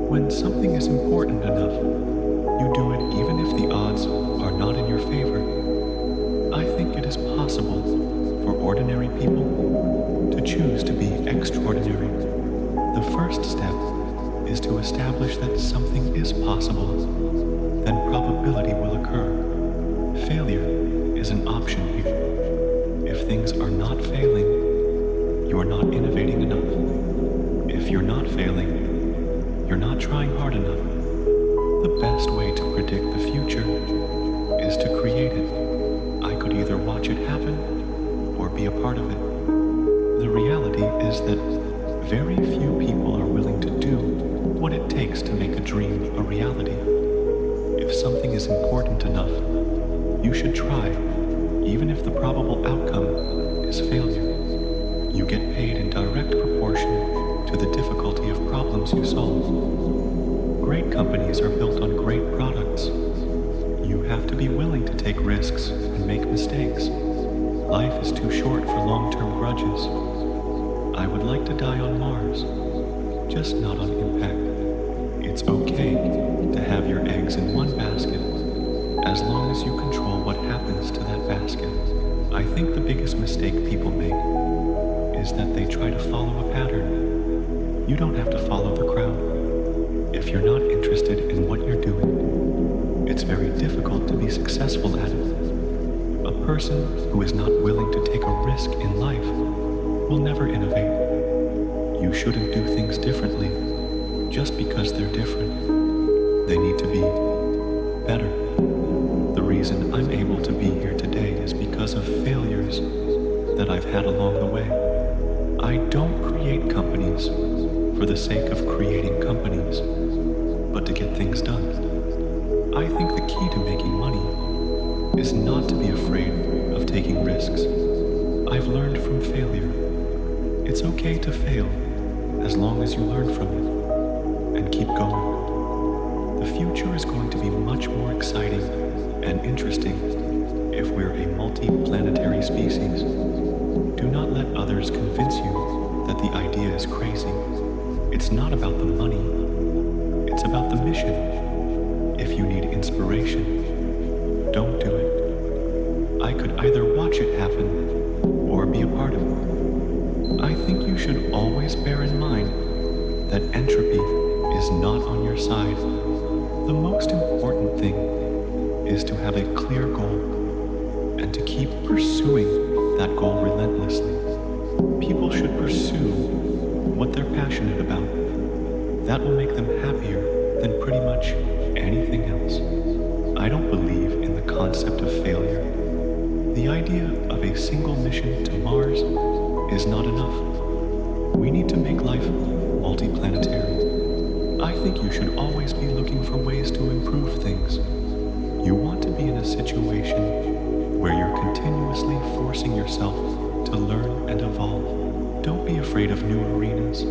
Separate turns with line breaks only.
When something is important enough, you do it even if the odds are not in your favor. I think it is possible for ordinary people to choose to be extraordinary. The first step is to establish that something is possible. Then probability will occur. Failure is an option here. If things are not failing, you are not innovating enough. If you're not failing, you're not trying hard enough. The best way to predict the future is to create it. I could either watch it happen or be a part of it. The reality is that very few people are willing to do what it takes to make a dream a reality. If something is important enough, you should try, even if the probable outcome is failure. You get paid in direct proportion to the difficulty of problems you solve. Great companies are built on great products. You have to be willing to take risks and make mistakes. Life is too short for long-term grudges. I would like to die on Mars, just not on impact. It's okay to have your eggs in one basket, as long as you control what happens to that basket. I think the biggest mistake people make is that they try to follow a pattern. You don't have to follow the crowd. If you're not interested in what you're doing, it's very difficult to be successful at it. A person who is not willing to take a risk in life will never innovate. You shouldn't do things differently just because they're different. They need to be better. The reason I'm able to be here today is because of failures that I've had along the way. I don't create companies for the sake of creating companies, but to get things done. I think the key to making money is not to be afraid of taking risks. I've learned from failure. It's okay to fail as long as you learn from it and keep going. The future is going to be much more exciting and interesting if we're a multi-planetary species. Do not let others convince you that the idea is crazy. It's not about the money. It's about the mission. If you need inspiration, don't do it. I could either watch it happen or be a part of it. I think you should always bear in mind that entropy is not on your side. The most important thing is to have a clear goal and to keep pursuing that goal relentlessly. People should pursue what they're passionate about. That will make them happier than pretty much anything else. I don't believe in the concept of failure. The idea of a single mission to Mars is not enough. We need to make life multi-planetary. I think you should always be looking for ways to improve things. You want to be in a situation where you're continuously forcing yourself to learn and evolve. Don't be afraid of new arenas.